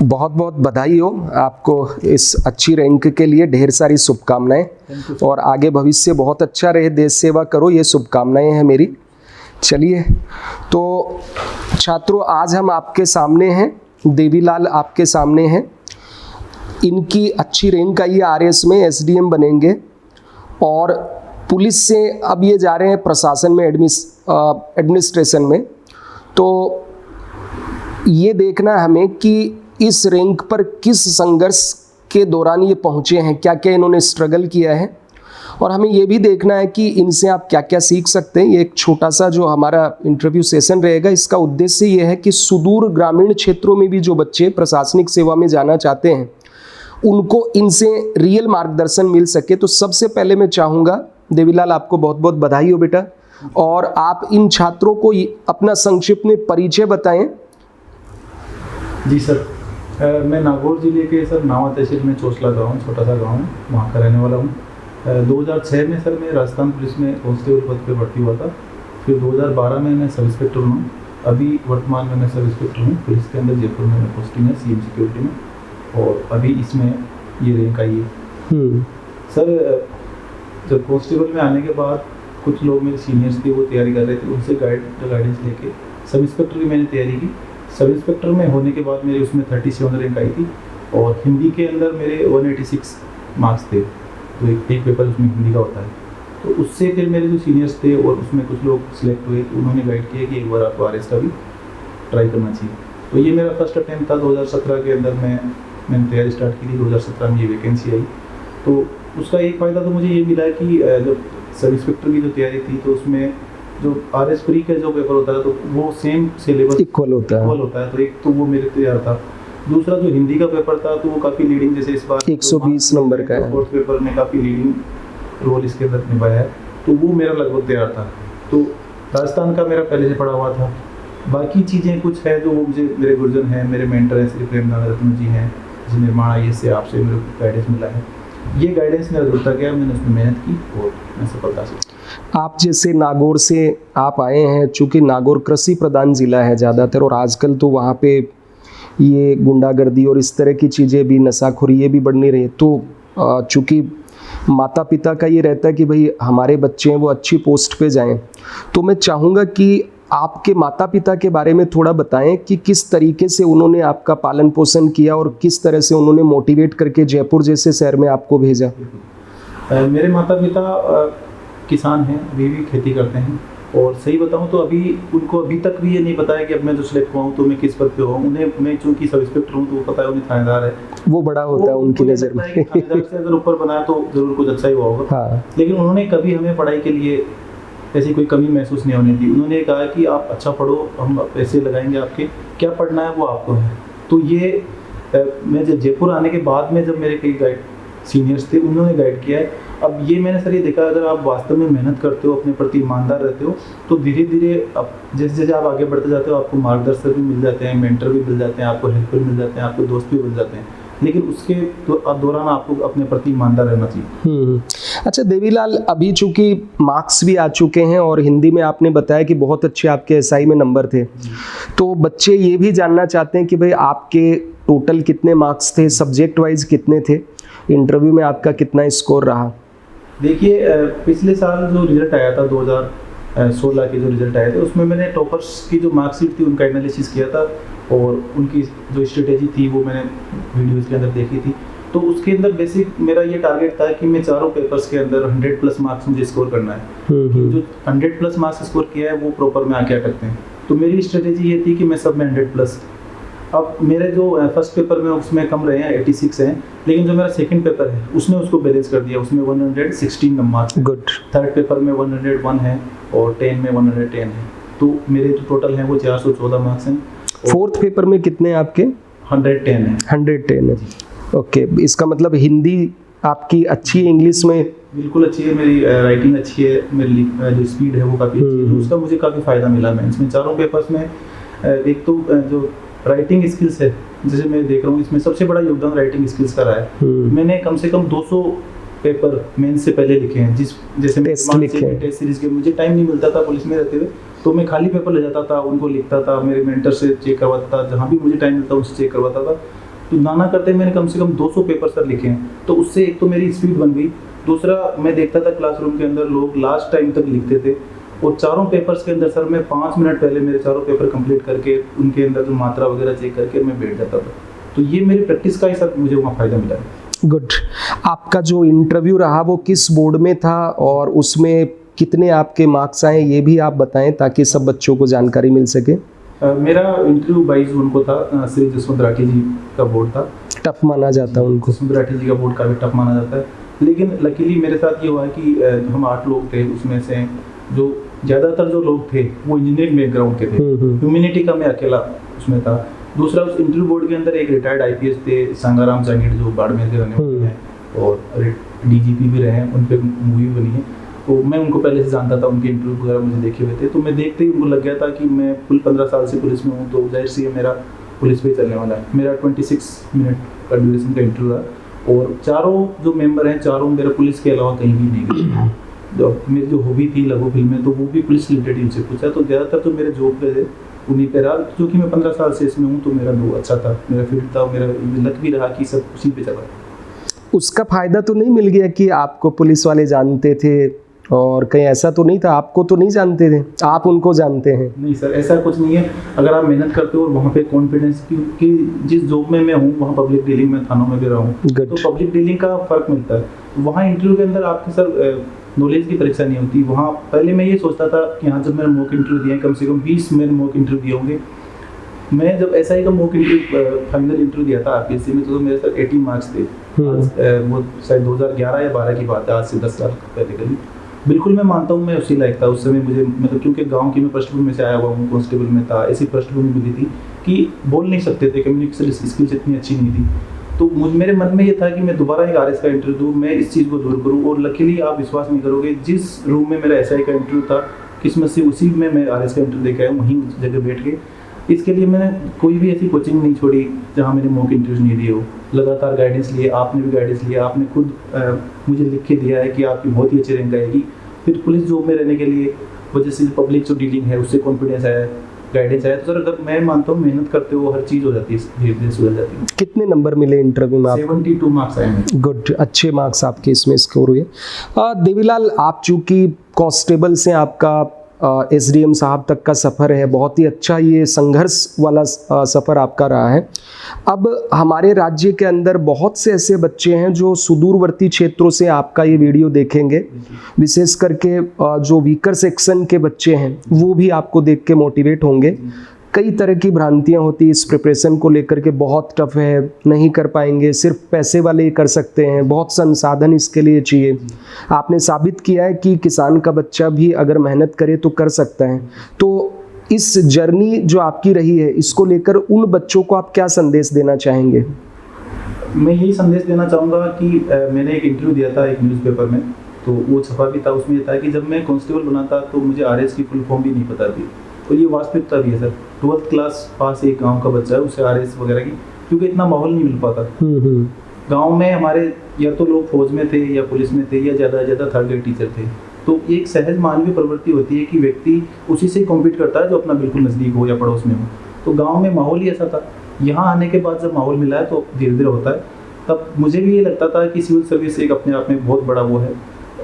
बहुत बहुत बधाई हो आपको इस अच्छी रैंक के लिए, ढेर सारी शुभकामनाएं और आगे भविष्य बहुत अच्छा रहे, देश सेवा करो, ये शुभकामनाएं हैं मेरी। चलिए, तो छात्रों आज हम आपके सामने हैं, देवीलाल आपके सामने हैं। इनकी अच्छी रैंक आई है, आरएस में एसडीएम बनेंगे और पुलिस से अब ये जा रहे हैं प्रशासन में, एडमिनिस्ट्रेशन में। तो ये देखना हमें कि इस रैंक पर किस संघर्ष के दौरान ये पहुँचे हैं, क्या क्या इन्होंने स्ट्रगल किया है, और हमें ये भी देखना है कि इनसे आप क्या क्या सीख सकते हैं। ये एक छोटा सा जो हमारा इंटरव्यू सेशन रहेगा, इसका उद्देश्य ये है कि सुदूर ग्रामीण क्षेत्रों में भी जो बच्चे प्रशासनिक सेवा में जाना चाहते हैं उनको इनसे रियल मार्गदर्शन मिल सके। तो सबसे पहले मैं चाहूँगा, देवीलाल आपको बहुत बहुत बधाई हो बेटा, और आप इन छात्रों को अपना संक्षिप्त में परिचय बताएं। जी सर, मैं नागौर जिले के सर नावा तहसील में चोसला गाँव, छोटा सा गाँव है, वहाँ का रहने वाला हूँ। 2006 में सर मैं राजस्थान पुलिस में कांस्टेबल पद पे भर्ती हुआ था। फिर 2012 में मैं सब इंस्पेक्टर हूँ। अभी वर्तमान में मैं सब इंस्पेक्टर हूँ पुलिस के अंदर, जयपुर में पोस्टिंग है सीएम सिक्योरिटी में, और अभी इसमें ये रैंक आई है। सर जब कांस्टेबल में आने के बाद कुछ लोग मेरे सीनियर्स थे, वो तैयारी कर रहे थे, उनसे गाइडेंस लेके सब इंस्पेक्टर की मैंने तैयारी की। सब इंस्पेक्टर में होने के बाद मेरे उसमें 37 रैंक आई थी, और हिंदी के अंदर मेरे 186 मार्क्स थे। तो एक पेपर उसमें हिंदी का होता है। तो उससे फिर मेरे जो सीनियर्स थे और उसमें कुछ लोग सिलेक्ट हुए, तो उन्होंने गाइड किया कि एक बार आपको आरएस का भी ट्राई करना चाहिए। तो ये मेरा फर्स्ट अटैम्प्ट था। 2017 के अंदर मैंने तैयारी स्टार्ट की थी। 2017 में ये वैकेंसी आई। तो उसका एक फ़ायदा तो मुझे ये मिला कि जब सब इंस्पेक्टर की जो तैयारी थी, तो उसमें जो आरएस प्री का जो पेपर होता है तो वो सेम सिलेबस इक्वल होता है। तो एक तो वो मेरे तैयार था। दूसरा जो हिंदी का पेपर था तो वो काफ़ी लीडिंग, जैसे इस बार 120 नंबर का है, फोर्थ पेपर ने काफ़ी लीडिंग रोल इसके अंदर निभाया है। तो वो मेरा लगभग तैयार था। तो राजस्थान का मेरा पहले से पढ़ा हुआ था। बाकी चीज़ें कुछ है जो वो मुझे, मेरे गुरुजन हैं, मेरे मेंटर हैं, श्री प्रेमनाथ रत्न जी हैं, जिस निर्माण आईएएस से आपसे मेरे को गाइडेंस मिला है। ये गाइडेंस मेरा जुड़ता गया, मैंने उसमें मेहनत की और मैं सफलता से। आप जैसे नागौर से आप आए हैं, चूँकि नागौर कृषि प्रधान ज़िला है ज़्यादातर, और आजकल तो वहाँ पे ये गुंडागर्दी और इस तरह की चीज़ें भी, नशाखोरी ये भी बढ़ नहीं रही। तो चूँकि माता पिता का ये रहता है कि भाई हमारे बच्चे हैं वो अच्छी पोस्ट पे जाएं, तो मैं चाहूँगा कि आपके माता पिता के बारे में थोड़ा बताएं कि किस तरीके से उन्होंने आपका पालन पोषण किया और किस तरह से उन्होंने मोटिवेट करके जयपुर जैसे शहर में आपको भेजा। मेरे माता पिता किसान हैं, अभी भी खेती करते हैं, और सही बताऊं तो उनको अभी तक भी ये नहीं पता है कि अब मैं जो सिलेक्ट हुआ हूँ तो मैं किस पद पे हूँ। उन्हें, मैं चूँकि सब इंस्पेक्टर हूँ तो वो पता है उन्हें थानेदार है, वो बड़ा होता है उनकी नज़र में। थानेदार से अगर ऊपर बनाया तो जरूर कुछ अच्छा ही हुआ होगा। हाँ। लेकिन उन्होंने कभी हमें पढ़ाई के लिए ऐसी कोई कमी महसूस नहीं होने दी। उन्होंने कहा कि आप अच्छा पढ़ो, हम पैसे लगाएंगे आपके, क्या पढ़ना है वो आपको है। तो ये मैं जब जयपुर आने के बाद में, जब मेरे कई गाइड सीनियर्स थे, उन्होंने गाइड किया है। अब ये मैंने सर ये देखा, अगर आप वास्तव में मेहनत करते हो, अपने प्रति ईमानदार रहते हो, तो धीरे धीरे अब जैसे जैसे आप आगे बढ़ते जाते हो, आपको मार्गदर्शक भी मिल जाते हैं, मेंटर भी मिल जाते हैं, आपको हेल्पर मिल जाते हैं, आपको दोस्त भी मिल जाते हैं। लेकिन उसके दौरान आपको अपने प्रति ईमानदार रहना चाहिए। अच्छा देवीलाल, अभी चूंकि मार्क्स भी आ चुके हैं और हिंदी में आपने बताया कि बहुत अच्छे आपके एसआई में नंबर थे, तो बच्चे ये भी जानना चाहते हैं कि भाई आपके टोटल कितने मार्क्स थे, सब्जेक्ट वाइज कितने थे, इंटरव्यू में आपका कितना स्कोर रहा। देखिए, पिछले साल जो रिजल्ट आया था 2016 के जो रिजल्ट आए थे, उसमें मैंने टॉपर्स की जो मार्कशीट थी उनका एनालिसिस किया था, और उनकी जो स्ट्रेटेजी थी वो मैंने वीडियोज़ के अंदर देखी थी। तो उसके अंदर बेसिक मेरा ये टारगेट था कि मैं चारों पेपर्स के अंदर 100+ मार्क्स मुझे स्कोर करना है। कि जो 100+ मार्क्स स्कोर किया है वो प्रॉपर में आके अटकते हैं। तो मेरी स्ट्रेटेजी ये थी कि मैं सब में 100+। अब मेरे जो फर्स्ट पेपर में उसमें कम रहे हैं, 86 हैं, लेकिन जो मेरा सेकंड पेपर है उसने उसको बैलेंस कर दिया, उसमें 116 नंबर। गुड। थर्ड पेपर में 101 है और 10 में 110 है। तो मेरे जो टोटल हैं वो 414 मार्क्स हैं। फोर्थ पेपर में कितने आपके? 110 है। 110 है। ओके, इसका मतलब हिंदी आपकी अच्छी है, इंग्लिश में बिल्कुल अच्छी है, मेरी राइटिंग अच्छी है, मेरी जो स्पीड है वो काफ़ी अच्छी है। तो उसका मुझे काफ़ी फ़ायदा मिला। मैं इसमें चारों पेपर्स में एक तो जो राइटिंग स्किल्स है, जैसे मैं देख रहा हूँ इसमें सबसे बड़ा योगदान राइटिंग स्किल्स का रहा है। मैंने कम से कम 200 पेपर मेंस से पहले लिखे हैं। जैसे टेस्ट सीरीज के मुझे टाइम नहीं मिलता था पुलिस में रहते हुए, तो मैं खाली पेपर ले जाता था, उनको लिखता था, मेरे मेंटर से चेक करवाता था, जहाँ भी मुझे टाइम मिलता उनसे चेक करवाता था। तो ना करते मैंने कम से कम 200 पेपर सर लिखे हैं। तो उससे एक तो मेरी स्पीड बन गई, दूसरा मैं देखता था क्लासरूम के अंदर लोग लास्ट टाइम तक लिखते थे, और चारों पेपर्स के अंदर सर मैं 5 मिनट पहले मेरे चारों पेपर कंप्लीट करके उनके अंदर जो मात्रा वगैरह चेक करके मैं बैठ जाता था। तो ये मेरी प्रैक्टिस का ही सर मुझे वहाँ फ़ायदा मिला है। गुड। आपका जो इंटरव्यू रहा वो किस बोर्ड में था और उसमें कितने आपके मार्क्स आए, ये भी आप बताएं ताकि सब बच्चों को जानकारी मिल सके। मेरा इंटरव्यू 22 जून को था। श्री जसवंत राठी जी का बोर्ड था। टफ माना जाता है उनको। जसवंत राठी जी का बोर्ड काफ़ी टफ माना जाता है, लेकिन लकीली मेरे साथ ये हुआ है कि हम 8 लोग थे, उसमें से जो ज़्यादातर जो लोग थे वो इंजीनियरिंग बैकग्राउंड के थे। ह्यूमैनिटी का मैं अकेला उसमें था। दूसरा, उस इंटरव्यू बोर्ड के अंदर एक रिटायर्ड IPS थे, संगाराम जांगिड़, जो बाड़मेर के रहने वाले हैं और DGP भी रहे हैं, उन पर मूवी बनी है। तो मैं उनको पहले से जानता था, उनके इंटरव्यू वगैरह मुझे देखे हुए थे। तो मैं देखते ही उनको लग गया था कि मैं कुल 15 साल से पुलिस में हूँ, तो जाहिर सी मेरा पुलिस पे चलने वाला है। मेरा 26 मिनट का ड्यूरेशन का इंटरव्यू था, और चारों जो मेंबर हैं, चारों मेरा पुलिस के अलावा कहीं भी नहीं गए। जो मेरी जो हॉबी थी लघु फिल्में, तो वो भी पुलिस रिलेटेड इनसे पूछा। तो ज़्यादातर जो मेरे जॉब पे थे उन्हीं पे रहा, क्योंकि मैं 15 साल से इसमें हूँ, तो मेरा वो अच्छा था, मेरा फील्ड था, मेरा लक भी रहा कि सब उसी पे चला। उसका फायदा तो नहीं मिल गया कि आपको पुलिस वाले जानते थे, और कहीं ऐसा तो नहीं था आपको तो नहीं जानते थे, आप उनको जानते हैं? नहीं सर, ऐसा कुछ नहीं है। अगर आप मेहनत करते हो और वहाँ पे कॉन्फिडेंस कि जिस जॉब में मैं हूँ वहाँ पब्लिक डीलिंग में, थानों में भी रहा हूँ, तो पब्लिक डीलिंग का फ़र्क मिलता है। वहाँ इंटरव्यू के अंदर आपके सर नॉलेज की परीक्षा नहीं होती। वहाँ पहले मैं ये सोचता था कि हाँ, जब मैंने मॉक इंटरव्यू दिए, कम से कम 20 मैंने मॉक इंटरव्यू दिए होंगे। मैं जब SI का मॉक इंटरव्यू फाइनल इंटरव्यू दिया था RPSC में, तो मेरे सर 80 मार्क्स थे। वो शायद 2011 या 12 की बात है, आज से 10 साल पहले करीब। बिल्कुल मैं मानता हूँ मैं उसी लायक था उस समय। मुझे मतलब क्योंकि गांव की मैं पृष्ठभूमि में से आया हुआ हूँ, कांस्टेबल में था, ऐसी पृष्ठभूमि मिली थी कि बोल नहीं सकते थे, कम्युनिकेशन स्किल्स इतनी अच्छी नहीं थी। तो मेरे मन में ये था कि मैं दोबारा एक RS का इंटरव्यू दूँ, मैं इस चीज़ को दूर करूँ। और लकीली आप विश्वास नहीं करोगे, जिस रूम में मेरा SI का इंटरव्यू था, किस्मत से उसी में मैं RS का इंटरव्यू देके आया, वहीं उस जगह बैठ के। इसके लिए मैंने कोई भी ऐसी कोचिंग नहीं छोड़ी जहाँ मैंने मॉक इंटरव्यू नहीं दिए हो। लगातार गाइडेंस लिए, आपने भी गाइडेंस लिया, आपने खुद मुझे लिख के दिया है कि आपकी बहुत ही अच्छी रैंक आएगी। फिर पुलिस जॉब में रहने के लिए वजह से पब्लिक जो डीलिंग है उससे कॉन्फिडेंस आया, गाइडेंस आया। तो सर अगर मैं मानता हूँ मेहनत करते हो हर चीज़ हो जाती है, धीरे धीरे सुधर जाती है। कितने नंबर मिले इंटरव्यू में आपको? 72 मार्क्स आए हैं। गुड, अच्छे मार्क्स आपके इसमें स्कोर हुए। देवीलाल, आप चूँकि कांस्टेबल से आपका SDM साहब तक का सफ़र है, बहुत ही अच्छा ये संघर्ष वाला सफ़र आपका रहा है। अब हमारे राज्य के अंदर बहुत से ऐसे बच्चे हैं जो सुदूरवर्ती क्षेत्रों से आपका ये वीडियो देखेंगे, विशेष करके जो वीकर सेक्शन के बच्चे हैं वो भी आपको देख के मोटिवेट होंगे। कई तरह की भ्रांतियां होती है इस प्रिपरेशन को लेकर के, बहुत टफ है, नहीं कर पाएंगे, सिर्फ पैसे वाले ही कर सकते हैं, बहुत संसाधन इसके लिए चाहिए। आपने साबित किया है कि किसान का बच्चा भी अगर मेहनत करे तो कर सकता है। तो इस जर्नी जो आपकी रही है, इसको लेकर उन बच्चों को आप क्या संदेश देना चाहेंगे? मैं यही संदेश देना चाहूँगा कि मैंने एक इंटरव्यू दिया था एक न्यूज़पेपर में, तो वो छपा भी था। उसमें ये था कि जब मैं कांस्टेबल बना था तो मुझे RS की फुल फॉर्म भी नहीं पता थी, और ये वास्तविकता भी है सर। 12th क्लास पास एक गांव का बच्चा है, उसे RS वगैरह की क्योंकि इतना माहौल नहीं मिल पाता। गांव में हमारे या तो लोग फौज में थे या पुलिस में थे, या ज़्यादा थर्ड ग्रेड टीचर थे। तो एक सहज मानवीय प्रवृत्ति होती है कि व्यक्ति उसी से कॉम्पीट करता है जो अपना बिल्कुल नज़दीक हो या पड़ोस में हो। तो गाँव में माहौल ही ऐसा था। यहाँ आने के बाद जब माहौल मिला है तो धीरे धीरे होता है। तब मुझे भी ये लगता था कि सिविल सर्विस एक अपने आप में बहुत बड़ा वो है।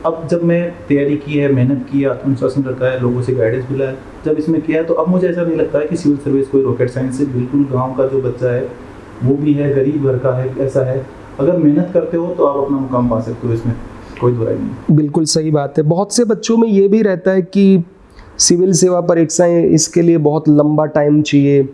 अब जब मैं तैयारी की है, मेहनत की है, आत्मविश्वासन रखा है, लोगों से गाइडेंस मिला है, जब इसमें किया है, तो अब मुझे ऐसा नहीं लगता है कि सिविल सर्विस कोई रॉकेट साइंस से। बिल्कुल गांव का जो बच्चा है वो भी है, गरीब घर का है, ऐसा है। अगर मेहनत करते हो तो आप अपना मुकाम पा सकते हो, इसमें कोई बुराई नहीं। बिल्कुल सही बात है। बहुत से बच्चों में ये भी रहता है कि सिविल सेवा परीक्षाएं, इसके लिए बहुत लंबा टाइम चाहिए,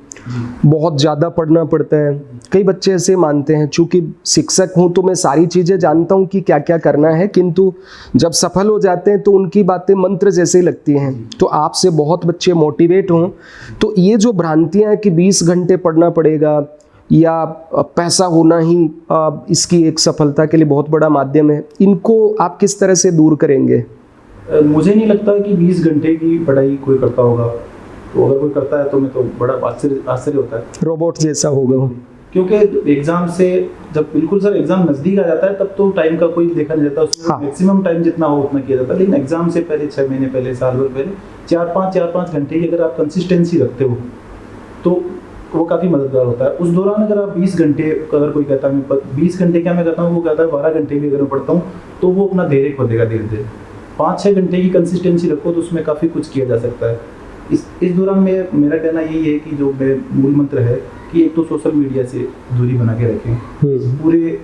बहुत ज़्यादा पढ़ना पड़ता है। कई बच्चे ऐसे मानते हैं, चूँकि शिक्षक हूँ तो मैं सारी चीज़ें जानता हूँ कि क्या क्या करना है, किंतु जब सफल हो जाते हैं तो उनकी बातें मंत्र जैसे लगती हैं। तो आपसे बहुत बच्चे मोटिवेट हों। तो ये जो भ्रांतियाँ हैं कि 20 घंटे पढ़ना पड़ेगा या पैसा होना ही इसकी एक सफलता के लिए बहुत बड़ा माध्यम है, इनको आप किस तरह से दूर करेंगे? मुझे नहीं लगता कि 20 घंटे की पढ़ाई कोई करता होगा। तो अगर कोई करता है तो मैं तो बड़ा आश्चर्य होता है, रोबोट जैसा होगा। क्योंकि एग्जाम से जब बिल्कुल सर एग्जाम नज़दीक आ जाता है तब तो टाइम का कोई देखा नहीं जाता, उसमें मैक्सिमम टाइम जितना हो उतना किया जाता है। लेकिन एग्जाम से पहले 6 महीने पहले, साल भर पहले 4-5 घंटे की अगर आप कंसिस्टेंसी रखते हो तो वो काफ़ी मददगार होता है। उस दौरान अगर आप 20 घंटे, अगर कोई कहता है मैं 20 घंटे क्या मैं करता हूँ, वो कहता है 12 घंटे भी अगर मैं पढ़ता हूँ तो वो अपना धैर्य खो देगा धीरे धीरे। 5-6 घंटे की कंसिस्टेंसी रखो तो उसमें काफ़ी कुछ किया जा सकता है। इस दौरान मेरा कहना यही है कि जो मूल मंत्र है कि एक तो सोशल मीडिया से दूरी बना के रखें। पूरे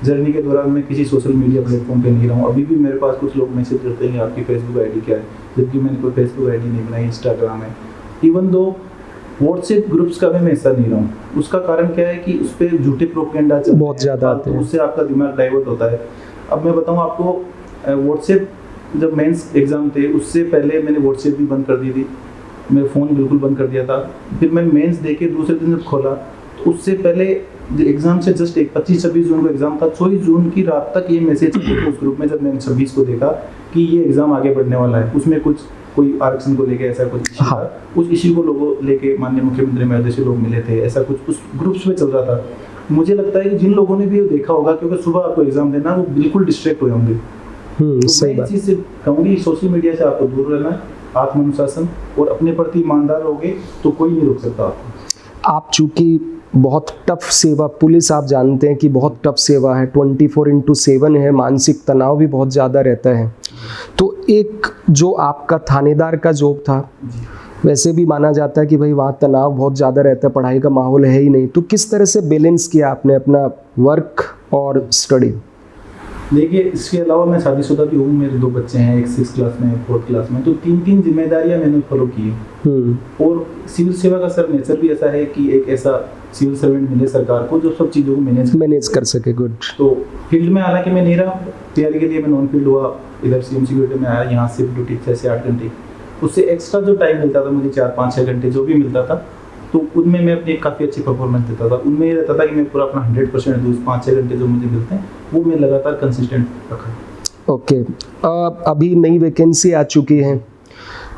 जर्नी के दौरान मैं किसी सोशल मीडिया प्लेटफॉर्म पे नहीं रहा हूँ। अभी भी मेरे पास कुछ लोग मैसेज करते हैं कि आपकी फेसबुक आईडी क्या है, जबकि मैंने कोई फेसबुक आईडी नहीं बनाई, इंस्टाग्राम है। इवन दो व्हाट्सएप ग्रुप्स का भी मैं हिस्सा नहीं रहा हूँ। उसका कारण क्या है कि उस पर झूठे प्रोपेगेंडा बहुत ज़्यादा आते हैं, उससे आपका दिमाग डाइवर्ट होता है। अब मैं बताऊँ आपको, व्हाट्सएप जब मेंस एग्ज़ाम थे उससे पहले मैंने व्हाट्सएप भी बंद कर दी थी, मेरा फ़ोन बिल्कुल बंद कर दिया था। फिर मैं मेंस दे के दूसरे दिन जब खोला तो उससे पहले एग्ज़ाम से जस्ट 25-26 जून को एग्ज़ाम था, 24 जून की रात तक ये मैसेज उस ग्रुप में जब मैंने 26 को देखा कि ये एग्ज़ाम आगे बढ़ने वाला है, उसमें कोई आरक्षण को लेके ऐसा कुछ इशू था। उस इशू को लोगों लेके माननीय मुख्यमंत्री महोदय से लोग मिले थे, ऐसा कुछ उस ग्रुप्स में चल रहा था। मुझे लगता है कि जिन लोगों ने भी ये देखा होगा, क्योंकि सुबह आपको एग्ज़ाम देना, वो बिल्कुल डिस्ट्रैक्ट हुए होंगे। तो मैं इस चीज़ से कहूँगी, सोशल मीडिया से आपको दूर रहना है, आत्मानुशासन और अपने प्रति ईमानदार रहोगे तो कोई नहीं रोक सकता आपको। आप चूँकि बहुत टफ सेवा, पुलिस आप जानते हैं कि बहुत टफ सेवा है, 24/7 है, मानसिक तनाव भी बहुत ज़्यादा रहता है। तो एक जो आपका थानेदार का जॉब था, वैसे भी माना जाता है कि भाई वहाँ तनाव बहुत ज़्यादा रहता है, पढ़ाई का माहौल है ही नहीं, तो किस तरह से बैलेंस किया आपने अपना वर्क और स्टडी? देखिए, इसके अलावा मैं शादीशुदा भी हूँ, मेरे 2 बच्चे हैं, एक 6th क्लास में, 4th क्लास में, तो 3 जिम्मेदारियाँ मैंने फॉलो की हैं। और सिविल सेवा का सर नेचर भी ऐसा है कि एक ऐसा सिविल सर्वेंट मिले सरकार को जो सब चीज़ों को मैनेज कर सके। गुड। तो फील्ड में हालांकि मैं नहीं रहा, तैयारी के लिए मैं नॉन फील्ड हुआ, इधर सीएम सिक्योरिटी में आया, यहाँ शिफ्ट ड्यूटी 6 से 8 घंटे, उससे एक्स्ट्रा जो टाइम मिलता था मुझे 4-5-6 घंटे जो भी मिलता था, तो उनमें मैं अपनी काफ़ी अच्छी परफॉर्मेंस देता था। उनमें ये रहता था कि मैं पूरा अपना 100% दूँ, 5-6 घंटे जो मुझे मिलते हैं वो मैं लगातार कंसिस्टेंट रखा। ओके। अभी नई वैकेंसी आ चुकी है,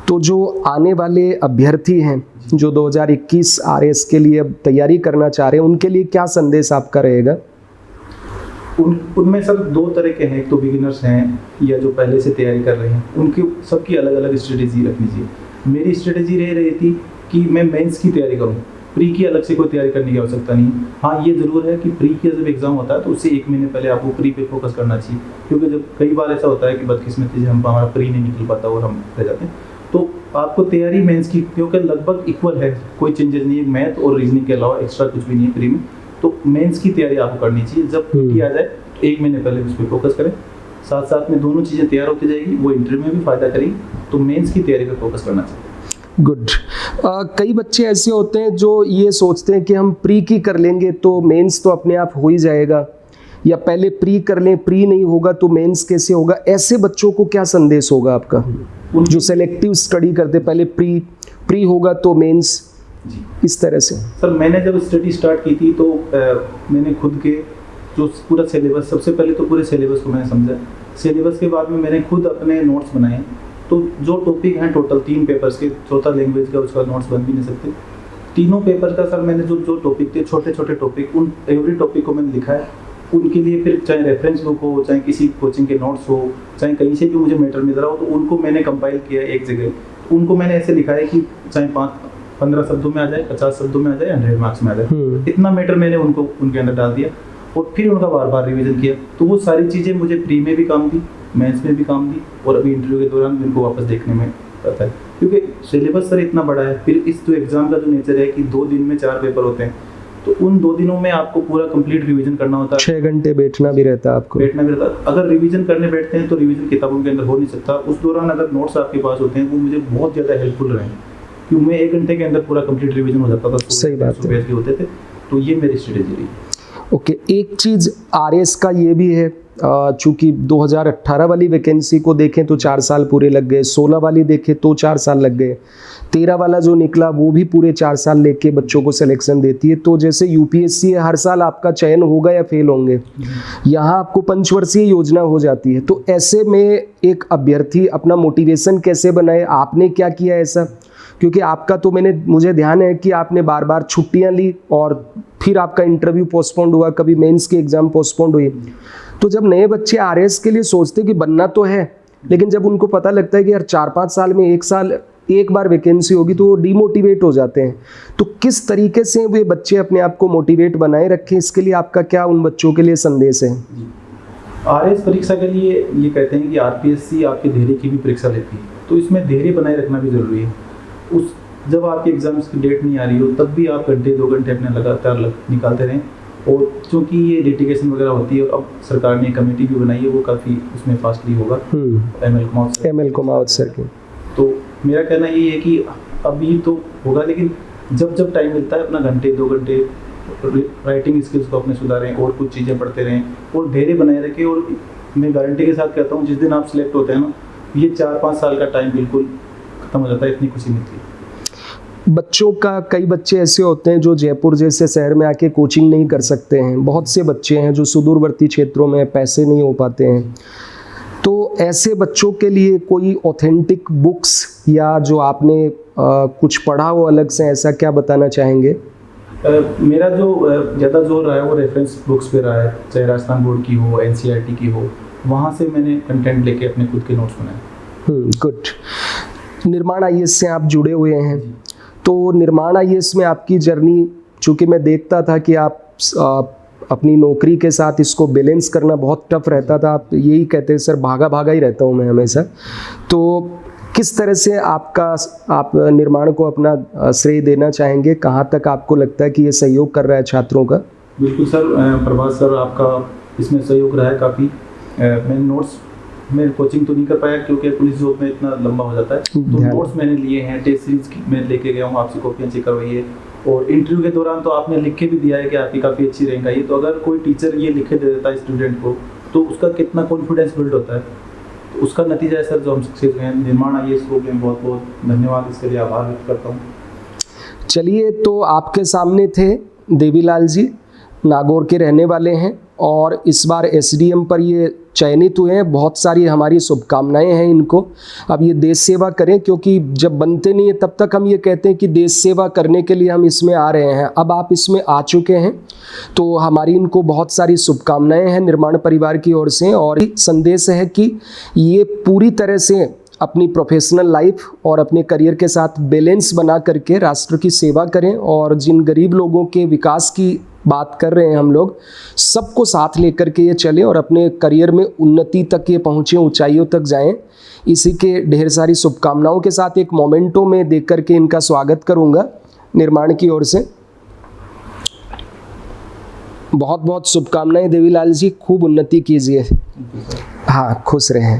तो जो आने वाले अभ्यर्थी हैं जो 2021 आरएस के लिए तैयारी करना चाह रहे हैं, उनके लिए क्या संदेश आपका रहेगा? उनमें सर 2 तरह के हैं, एक तो बिगिनर्स हैं या जो पहले से तैयारी कर रहे हैं, उनकी सबकी अलग अलग स्ट्रेटेजी रखनी चाहिए। मेरी स्ट्रेटेजी रही थी कि मैं मेंस की तैयारी करूं, प्री की अलग से कोई तैयारी करने की आवश्यकता नहीं। हाँ, ये ज़रूर है कि प्री का जब एग्ज़ाम होता है तो उससे 1 महीने पहले आपको प्री पे फोकस करना चाहिए, क्योंकि जब कई बार ऐसा होता है कि बदकिस्मती से हमारा प्री नहीं निकल पाता और हम रह जाते हैं। तो आपको तैयारी मेंस की, क्योंकि लगभग इक्वल है, कोई चेंजेस नहीं है, मैथ और रीजनिंग के अलावा एक्स्ट्रा कुछ भी नहीं है प्री में, तो मेंस की तैयारी आपको करनी चाहिए। जब पीटी आ जाए तो 1 महीने पहले उस पर फोकस करें, साथ साथ में दोनों चीज़ें तैयार होती जाएगी, वो इंटरव्यू में भी फ़ायदा करेगी, तो मेंस की तैयारी पर फोकस करना चाहिए। गुड। कई बच्चे ऐसे होते हैं जो ये सोचते हैं कि हम प्री की कर लेंगे तो मेंस तो अपने आप हो ही जाएगा, या पहले प्री कर लें, प्री नहीं होगा तो मेंस कैसे होगा। ऐसे बच्चों को क्या संदेश होगा आपका, जो सेलेक्टिव स्टडी करते, पहले प्री होगा तो मेंस, इस तरह से? सर, मैंने जब स्टडी स्टार्ट की थी तो मैंने खुद के जो पूरा सिलेबस, सबसे पहले तो पूरे सिलेबस को मैंने समझा, सिलेबस के बाद में मैंने खुद अपने नोट्स बनाए। तो जो टॉपिक हैं टोटल 3 पेपर्स के, चौथा लैंग्वेज का, उसका नोट्स बन भी नहीं सकते। तीनों पेपर का सर मैंने जो टॉपिक थे, छोटे छोटे टॉपिक, उन एवरी टॉपिक को मैंने लिखा है। उनके लिए फिर चाहे रेफरेंस बुक हो, चाहे किसी कोचिंग के नोट्स हो, चाहे कहीं से भी मुझे मैटर मिल रहा हो, तो उनको मैंने कंपाइल किया एक जगह। उनको मैंने ऐसे लिखा है कि चाहे 5-15 शब्दों में आ जाए, 50 शब्दों में आ जाए, 100 मार्क्स में आ जाए, इतना मैटर मैंने उनको उनके अंदर डाल दिया और फिर उनका बार बार रिवीजन किया। तो वो सारी चीज़ें मुझे प्री में भी काम दी, मेंस में भी काम दी, और अभी इंटरव्यू के दौरान भी उनको वापस देखने में आता है, क्योंकि सिलेबस सर इतना बड़ा है। फिर इस जो एग्ज़ाम का जो नेचर है कि 2 दिन में 4 पेपर होते हैं, तो उन 2 दिनों में आपको पूरा कंप्लीट रिवीजन करना होता है। 6 घंटे बैठना भी रहता है आपको। बैठना भी रहता है। अगर रिवीजन करने बैठते हैं तो रिवीजन किताबों के अंदर हो नहीं सकता। उस दौरान अगर नोट्स आपके पास होते हैं, वो मुझे बहुत ज़्यादा हेल्पफुल रहे, क्योंकि मैं 1 घंटे के अंदर पूरा कंप्लीट रिवीजन हो जाता था। सही बात है, होते थे। तो ये मेरी स्ट्रेटेजी रही। ओके। एक चीज़ आरएस का ये भी है, चूँकि 2018 वाली वैकेंसी को देखें तो 4 साल पूरे लग गए, 16 वाली देखें तो 4 साल लग गए, 13 वाला जो निकला वो भी पूरे 4 साल लेके बच्चों को सिलेक्शन देती है। तो जैसे यूपीएससी है, हर साल आपका चयन होगा या फेल होंगे, यहाँ आपको पंचवर्षीय योजना हो जाती है। तो ऐसे में एक अभ्यर्थी अपना मोटिवेशन कैसे बनाए, आपने क्या किया ऐसा? क्योंकि आपका तो मुझे ध्यान है कि आपने बार बार छुट्टियां ली और फिर आपका इंटरव्यू पोस्टपोन्ड हुआ, कभी मेंस की एग्ज़ाम पोस्टपोन्ड हुई। तो जब नए बच्चे आरएस के लिए सोचते कि बनना तो है, लेकिन जब उनको पता लगता है कि यार 4-5 साल में 1 साल एक बार वैकेंसी होगी तो वो डिमोटिवेट हो जाते हैं। तो किस तरीके से वे बच्चे अपने आप को मोटिवेट बनाए रखें, इसके लिए आपका क्या उन बच्चों के लिए संदेश है? आरएस परीक्षा के लिए ये कहते हैं कि आरपीएससी आपके धैर्य की भी परीक्षा लेती है, तो इसमें धैर्य बनाए रखना भी ज़रूरी है। जब आपके एग्जाम्स की डेट नहीं आ रही हो तब भी आप घंटे 2 घंटे अपने लगातार निकालते रहें। और क्योंकि ये लिटिगेशन वगैरह होती है और अब सरकार ने कमेटी भी बनाई है, वो काफ़ी उसमें फास्टली होगा। एमएल कुमावत सर की। तो मेरा कहना ये है कि अभी तो होगा, लेकिन जब जब टाइम मिलता है अपना घंटे 2 घंटे राइटिंग स्किल्स को अपने सुधारें और कुछ चीज़ें पढ़ते रहें और धैर्य बनाए रखें। और मैं गारंटी के साथ कहता हूँ जिस दिन आप सिलेक्ट होते हैं ना, ये 4-5 साल का टाइम बिल्कुल खत्म हो जाता है, इतनी खुशी मिलती है। बच्चों का, कई बच्चे ऐसे होते हैं जो जयपुर जैसे शहर में आके कोचिंग नहीं कर सकते हैं, बहुत से बच्चे हैं जो सुदूरवर्ती क्षेत्रों में पैसे नहीं हो पाते हैं। तो ऐसे बच्चों के लिए कोई ऑथेंटिक बुक्स या जो आपने कुछ पढ़ा हो अलग से, ऐसा क्या बताना चाहेंगे? मेरा जो ज़्यादा जोर रहा है वो रेफरेंस बुक्स पे रहा है, चाहे राजस्थान बोर्ड की हो, एनसीईआरटी की हो, वहाँ से मैंने कंटेंट लेके अपने खुद के नोट्स बनाए। गुड। निर्माण आईएएस से आप जुड़े हुए हैं, तो निर्माण आईएएस में आपकी जर्नी, चूँकि मैं देखता था कि आप अपनी नौकरी के साथ इसको बैलेंस करना बहुत टफ रहता था, आप यही कहते हैं सर भागा भागा ही रहता हूँ मैं हमेशा। तो किस तरह से आप निर्माण को अपना श्रेय देना चाहेंगे? कहाँ तक आपको लगता है कि ये सहयोग कर रहा है छात्रों का? बिल्कुल सर, प्रभात सर आपका इसमें सहयोग रहा है काफ़ी। मैंने नोट्स में कोचिंग तो नहीं कर पाया क्योंकि पुलिस जॉब में इतना लंबा हो जाता है, तो नोट्स मैंने लिए हैं, टेस्ट सीरीज मैं लेके गया हूँ, आपसे कॉपियाँ चेक करवाई है। और इंटरव्यू के दौरान तो आपने लिख के भी दिया है कि आपकी काफ़ी अच्छी रैंक आई है। तो अगर कोई टीचर ये लिख के दे देता है स्टूडेंट को, तो उसका कितना कॉन्फिडेंस बिल्ड होता है, तो उसका नतीजा है सर जो हम सक्सेस हुए हैं। निर्माण आईएएस को मैं बहुत बहुत धन्यवाद, इसके लिए आभार व्यक्त करता हूँ। चलिए, तो आपके सामने थे देवीलाल जी, नागौर के रहने वाले हैं और इस बार एसडीएम पर ये चयनित हुए हैं। बहुत सारी हमारी शुभकामनाएं हैं इनको। अब ये देश सेवा करें, क्योंकि जब बनते नहीं है तब तक हम ये कहते हैं कि देश सेवा करने के लिए हम इसमें आ रहे हैं। अब आप इसमें आ चुके हैं, तो हमारी इनको बहुत सारी शुभकामनाएं हैं निर्माण परिवार की ओर से। और संदेश है कि ये पूरी तरह से अपनी प्रोफेशनल लाइफ और अपने करियर के साथ बैलेंस बना करके राष्ट्र की सेवा करें। और जिन गरीब लोगों के विकास की बात कर रहे हैं हम लोग, सबको साथ लेकर के ये चलें और अपने करियर में उन्नति तक ये पहुँचें, ऊंचाइयों तक जाएं। इसी के ढेर सारी शुभकामनाओं के साथ एक मोमेंटो में देख करके इनका स्वागत करूँगा निर्माण की ओर से। बहुत बहुत शुभकामनाएं देवीलाल जी, खूब उन्नति कीजिए। हाँ, खुश रहें।